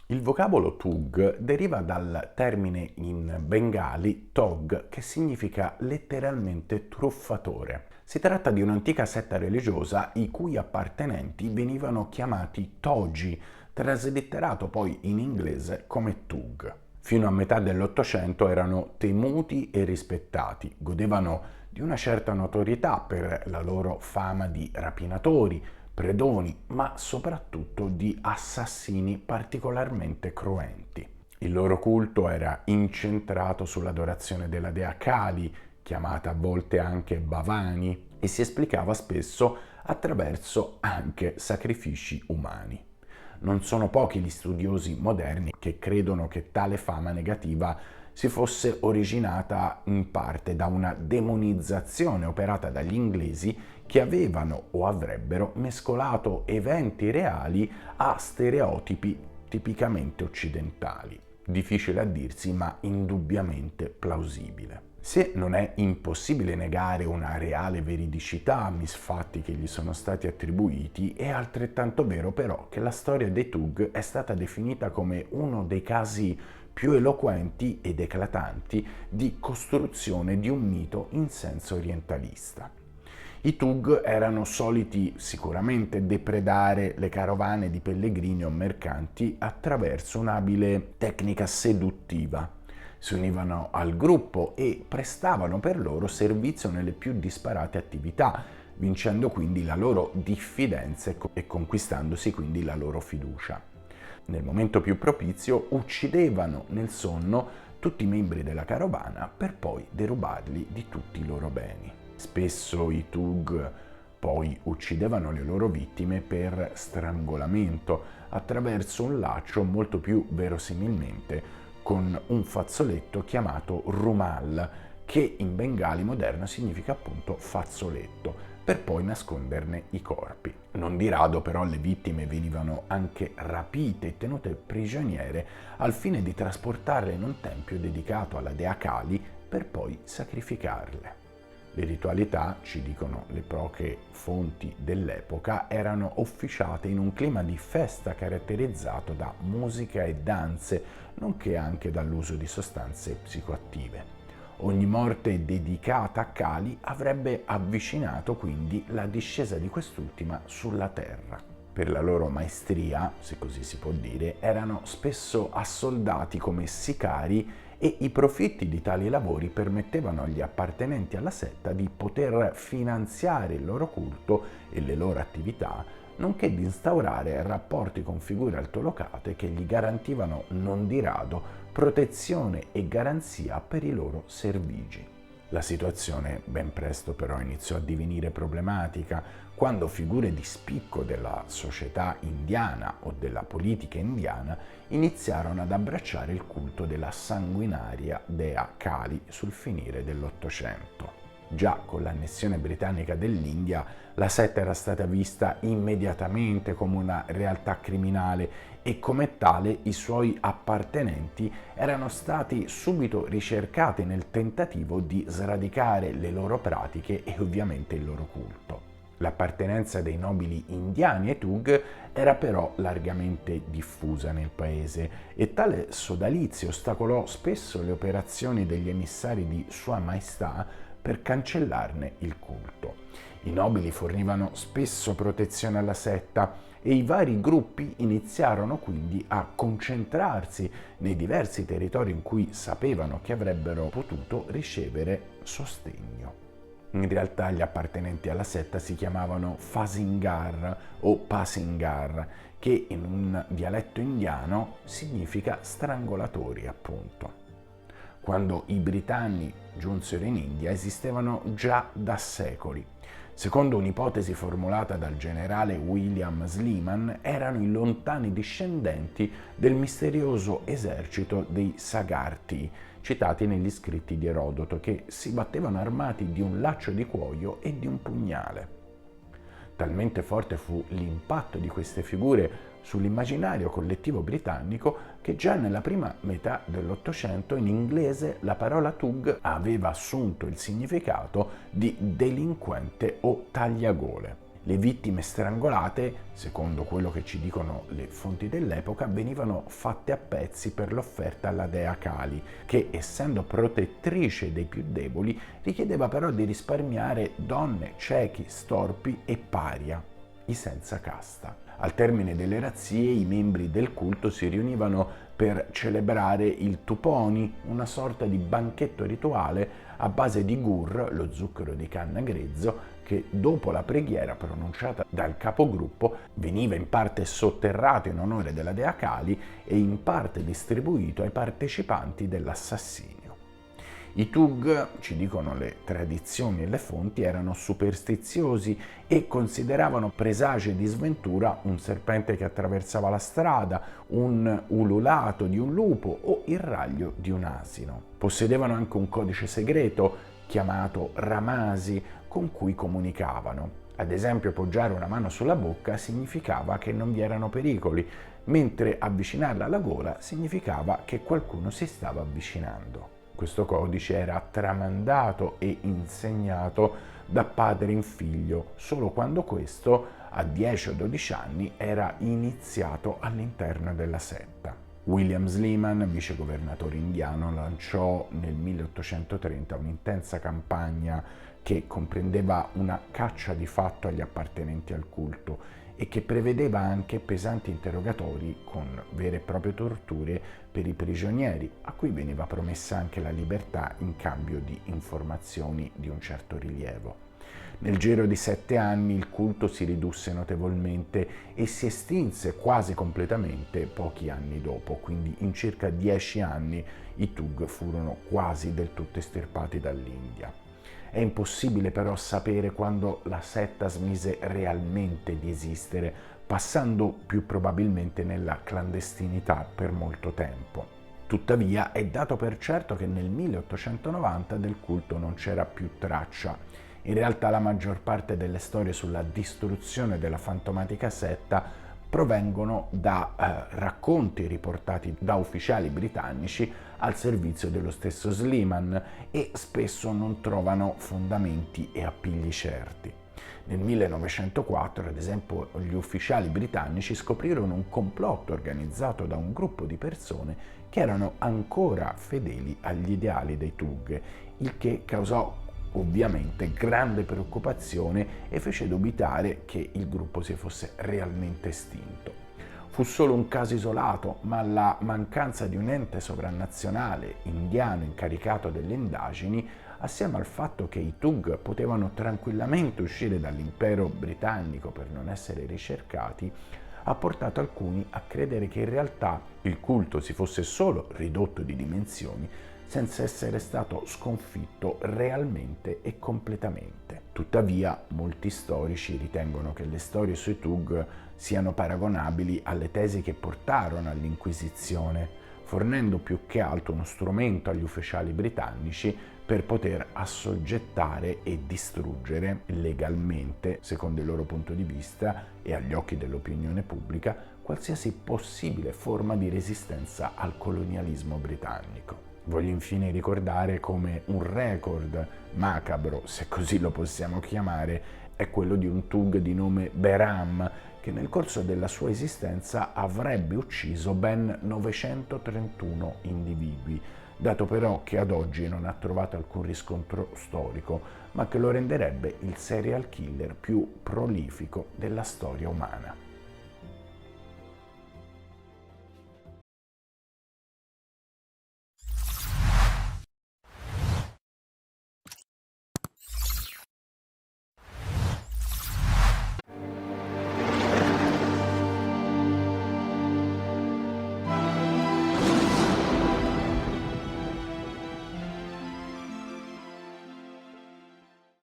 Il vocabolo Tug deriva dal termine in bengali Tog, che significa letteralmente truffatore. Si tratta di un'antica setta religiosa i cui appartenenti venivano chiamati Togi, traslitterato poi in inglese come Tug. Fino a metà dell'Ottocento erano temuti e rispettati, godevano di una certa notorietà per la loro fama di rapinatori, predoni, ma soprattutto di assassini particolarmente cruenti. Il loro culto era incentrato sull'adorazione della dea Kali, chiamata a volte anche Bhavani, e si esplicava spesso attraverso anche sacrifici umani. Non sono pochi gli studiosi moderni che credono che tale fama negativa si fosse originata in parte da una demonizzazione operata dagli inglesi che avevano o avrebbero mescolato eventi reali a stereotipi tipicamente occidentali. Difficile a dirsi, ma indubbiamente plausibile. Se non è impossibile negare una reale veridicità a misfatti che gli sono stati attribuiti, è altrettanto vero però che la storia dei Tug è stata definita come uno dei casi più eloquenti ed eclatanti di costruzione di un mito in senso orientalista. I Tug erano soliti sicuramente depredare le carovane di pellegrini o mercanti attraverso un'abile tecnica seduttiva. Si univano al gruppo e prestavano per loro servizio nelle più disparate attività, vincendo quindi la loro diffidenza e conquistandosi quindi la loro fiducia. Nel momento più propizio uccidevano nel sonno tutti i membri della carovana per poi derubarli di tutti i loro beni. Spesso i Tug poi uccidevano le loro vittime per strangolamento attraverso un laccio molto più verosimilmente con un fazzoletto chiamato rumal, che in bengali moderno significa appunto fazzoletto, per poi nasconderne i corpi. Non di rado però le vittime venivano anche rapite e tenute prigioniere al fine di trasportarle in un tempio dedicato alla dea Kali per poi sacrificarle. Le ritualità, ci dicono le poche fonti dell'epoca, erano officiate in un clima di festa caratterizzato da musica e danze, nonché anche dall'uso di sostanze psicoattive. Ogni morte dedicata a Kali avrebbe avvicinato quindi la discesa di quest'ultima sulla terra. Per la loro maestria, se così si può dire, erano spesso assoldati come sicari e i profitti di tali lavori permettevano agli appartenenti alla setta di poter finanziare il loro culto e le loro attività, nonché di instaurare rapporti con figure altolocate che gli garantivano non di rado protezione e garanzia per i loro servigi. La situazione ben presto però iniziò a divenire problematica quando figure di spicco della società indiana o della politica indiana iniziarono ad abbracciare il culto della sanguinaria dea Kali sul finire dell'Ottocento. Già con l'annessione britannica dell'India, la setta era stata vista immediatamente come una realtà criminale e come tale i suoi appartenenti erano stati subito ricercati nel tentativo di sradicare le loro pratiche e ovviamente il loro culto. L'appartenenza dei nobili indiani ai Tug era però largamente diffusa nel paese e tale sodalizio ostacolò spesso le operazioni degli emissari di Sua Maestà per cancellarne il culto. I nobili fornivano spesso protezione alla setta e i vari gruppi iniziarono quindi a concentrarsi nei diversi territori in cui sapevano che avrebbero potuto ricevere sostegno. In realtà gli appartenenti alla setta si chiamavano Fasingar o Pasingar, che in un dialetto indiano significa strangolatori, appunto. Quando i britanni giunsero in India esistevano già da secoli. Secondo un'ipotesi formulata dal generale William Sleeman, erano i lontani discendenti del misterioso esercito dei Sagarti, citati negli scritti di Erodoto, che si battevano armati di un laccio di cuoio e di un pugnale. Talmente forte fu l'impatto di queste figure sull'immaginario collettivo britannico che già nella prima metà dell'Ottocento in inglese la parola Tug aveva assunto il significato di delinquente o tagliagole. Le vittime strangolate, secondo quello che ci dicono le fonti dell'epoca, venivano fatte a pezzi per l'offerta alla dea Kali, che essendo protettrice dei più deboli, richiedeva però di risparmiare donne, ciechi, storpi e paria, i senza casta. Al termine delle razzie i membri del culto si riunivano per celebrare il Tuponi, una sorta di banchetto rituale a base di gur, lo zucchero di canna grezzo, che dopo la preghiera pronunciata dal capogruppo veniva in parte sotterrato in onore della dea Kali e in parte distribuito ai partecipanti dell'assassinio. I Thug, ci dicono le tradizioni e le fonti, erano superstiziosi e consideravano presage di sventura un serpente che attraversava la strada, un ululato di un lupo o il raglio di un asino. Possedevano anche un codice segreto chiamato Ramasi con cui comunicavano. Ad esempio, poggiare una mano sulla bocca significava che non vi erano pericoli, mentre avvicinarla alla gola significava che qualcuno si stava avvicinando. Questo codice era tramandato e insegnato da padre in figlio, solo quando questo, a 10 o 12 anni, era iniziato all'interno della setta. William Sleeman, vicegovernatore indiano, lanciò nel 1830 un'intensa campagna che comprendeva una caccia di fatto agli appartenenti al culto e che prevedeva anche pesanti interrogatori con vere e proprie torture per i prigionieri, a cui veniva promessa anche la libertà in cambio di informazioni di un certo rilievo. Nel giro di 7 anni il culto si ridusse notevolmente e si estinse quasi completamente pochi anni dopo, quindi in circa 10 anni i Thug furono quasi del tutto estirpati dall'India. È impossibile però sapere quando la setta smise realmente di esistere, passando più probabilmente nella clandestinità per molto tempo. Tuttavia è dato per certo che nel 1890 del culto non c'era più traccia. In realtà la maggior parte delle storie sulla distruzione della fantomatica setta provengono da racconti riportati da ufficiali britannici al servizio dello stesso Sleeman e spesso non trovano fondamenti e appigli certi. Nel 1904, ad esempio, gli ufficiali britannici scoprirono un complotto organizzato da un gruppo di persone che erano ancora fedeli agli ideali dei Thug, il che causò ovviamente grande preoccupazione e fece dubitare che il gruppo si fosse realmente estinto. Fu solo un caso isolato, ma la mancanza di un ente sovranazionale indiano incaricato delle indagini, assieme al fatto che i Thug potevano tranquillamente uscire dall'impero britannico per non essere ricercati, ha portato alcuni a credere che in realtà il culto si fosse solo ridotto di dimensioni senza essere stato sconfitto realmente e completamente. Tuttavia, molti storici ritengono che le storie sui Thug siano paragonabili alle tesi che portarono all'Inquisizione, fornendo più che altro uno strumento agli ufficiali britannici per poter assoggettare e distruggere legalmente, secondo il loro punto di vista e agli occhi dell'opinione pubblica, qualsiasi possibile forma di resistenza al colonialismo britannico. Voglio infine ricordare come un record macabro, se così lo possiamo chiamare, è quello di un Thug di nome Behram, che nel corso della sua esistenza avrebbe ucciso ben 931 individui, dato però che ad oggi non ha trovato alcun riscontro storico, ma che lo renderebbe il serial killer più prolifico della storia umana.